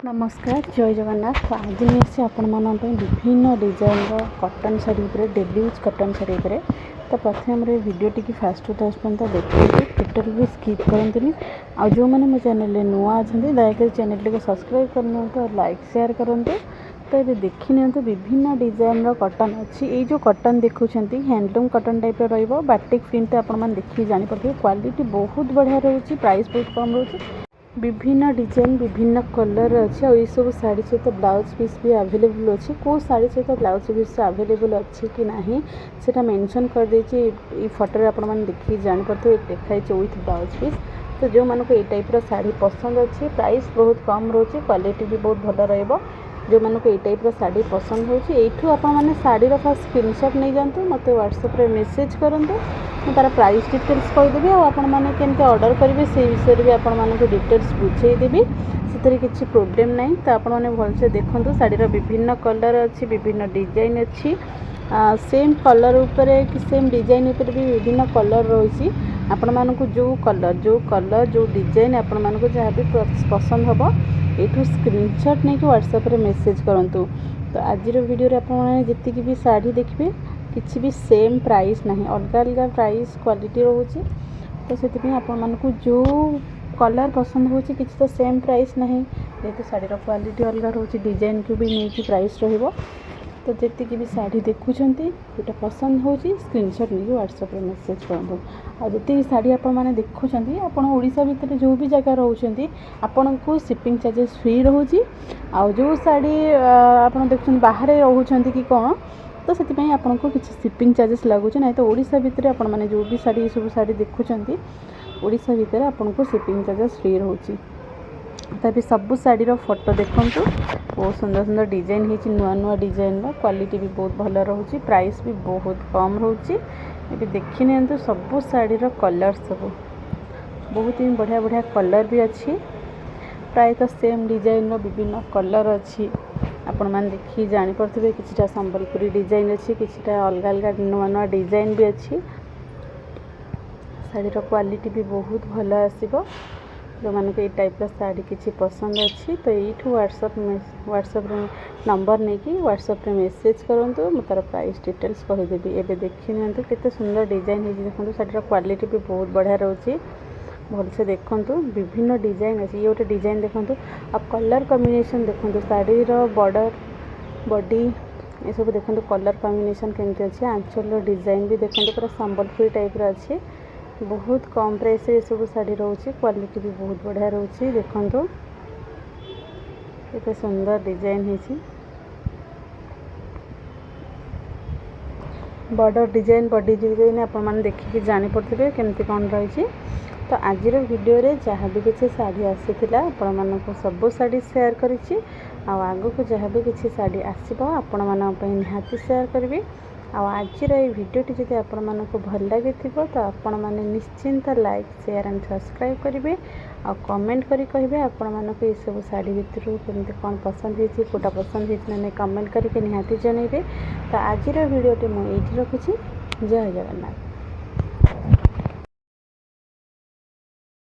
नमस्कार जय जगन्नाथ। तो आज मैं आपण मान विभिन्न design cotton sari daily use cotton sari तो प्रथम वीडियो टी फास्ट टू लास्ट पर्यटन देखिए टोटल भी स्किप करते आ जो मैंने मो चैनल नुआ अच्छा दयाकोरी चैनल को सब्सक्राइब करनी और लाइक शेयर करूँ। तो ये देखी नि विभिन्न डिजाइन कॉटन अच्छी ये जो कॉटन देखुं हैंडलूम कॉटन टाइप रो बाटिक प्रिंट आपने देखिए जानीपे क्वालिटी बहुत बढ़िया रोचे प्राइस बहुत कम रोचे विभिन्न डिजाइन विभिन्न कलर अच्छी और ये सब शाड़ी सहित ब्लाउज पीस भी अवेलेबल अच्छी कौ शाड़ी सहित ब्लाउज पीस अवेलेबल अच्छी कि नहीं से मेंशन कर देछि फोटो आप देखिए जानीपे देखाई विथ ब्लाउज पीस। तो जो मानक ये टाइप शाड़ी पसंद अच्छी प्राइस बहुत कम रोचे क्वालिटी भी बहुत भल रहा जो मानक ये टाइप शाड़ी पसंद होठू आपने शाड़ी फास्ट स्क्रीनशॉट नहीं जातु मत व्हाट्सएप मेसेज करूँ मैं तार प्राइस डिटेल्स कहीदेवी आपने ऑर्डर करेंगे से विषय भी आपको डिटेल्स बुझेदेवी से किसी प्रोब्लेम ना। तो आपने भलसे देखूँ शाड़ीर विभिन्न कलर अच्छी विभिन्न डिजाइन अच्छी सेम कलर उपरे कि सेम डिजाइन उपरे भी विभिन्न कलर रही आपण मानक जो कलर जो डिजाइन आपण मानक जहाँ भी पसंद हम ये स्क्रीनशॉट नहीं कि व्हाट्सएप मेसेज करूँ। तो आज वीडियो आपड़ी भी शाड़ी देखिए किसी भी सेम प्राइस ना अलग अलग प्राइस क्वालिटी रोचे तो से आपको जो कलर पसंद हो तो सेम प्राइस ना जेहतु शाड़ीर क्वालिटी अलग रोचे डिजाइन को भी नहीं कि प्राइस रो तो जी भी शाड़ी देखुं जोटा पसंद हो स्क्रीनशॉट नहीं व्हाट्सएप मेसेज करूँ। आ जी शाड़ी आपने देखुं आपड़ा भितर जो भी जगह रोचे आपन को शिपिंग चार्जेस फ्री रोचे आ जो शाड़ी आप देखुं बाहर रोचे कि कौन तो से आपको किसी शिपिंग चार्जेस लगुच ना। तो ओडिशा भितर आपण मैंने जो भी शाड़ी सब शाड़ी देखुं ओडिशा भितर आपको शिपिंग चार्जेस फ्री रोचे। तभी सब शाड़ीर फोटो देखूँ बहुत सुंदर सुंदर डिजाइन होती नुआ नुआ डिजाइन क्वालिटी भी बहुत भल रोचे प्राइस भी बहुत कम रोचे। ये देखी नि सब शाड़ीर कलर सब बहुत ही बढ़िया बढ़िया कलर भी अच्छी प्रायतः सेम डिजाइन विभिन्न कलर अच्छी आपण मैंने देखिए जानीपे किसी संबलपुरी डिजाइन अच्छी किसी अलग अलग नुआ नुआ डिजाइन भी अच्छी शाड़ीर क्वालिटी भी बहुत भल आसो जो मानक ये टाइप शाड़ी किसी पसंद अच्छी तो यू व्हाट्सएप नंबर नहीं कि व्हाट्सएप मेसेज करूँ मैं तार प्राइस डिटेल्स कहीदेवी। एवं देखी नि केते सुंदर डिजाइन है देखो शाड़ीर क्वालिटी भी बहुत बढ़िया रोचे भलसे देखूँ विभिन्न डिजाइन अच्छी ये गोटे डिजाइन देखूँ आ कलर कॉम्बिनेशन देखूँ शाड़ीर बॉर्डर बॉडी ये सब देखो कलर कॉम्बिनेशन केमती अच्छी आंचल डिजाइन भी देखो पूरा संबलपुरी टाइप अच्छी बहुत कम प्राइस ये सब शाड़ी रोचे क्वालिटी भी बहुत बढ़िया रोचे देखो ये सुंदर डिजाइन है बॉर्डर डिजाइन बॉडी डिजाइन आपने देखिए जानीपे केमती कौन रही। तो आज वीडियो रे जहाँ भी किसी शाड़ी आसी आपण मानक सब शाड़ी शेयर करी आग को जहाँ भी किसी शाड़ी आसो आपण मानी निहाती शेयर करी आज भिडियोटी जब आपण भल लगी तो आपण मैंने निश्चिंत लाइक शेयर एंड सब्सक्राइब करेंगे आ कमेंट करी कहे आपण मानक ये सब शाड़ी भितर केमती कौन पसंद होती कोटा पसंद होती ना कमेंट करके निहाती जनइबे। तो आज वीडियोटी मुझे रखुच्छी जय जगन्नाथ।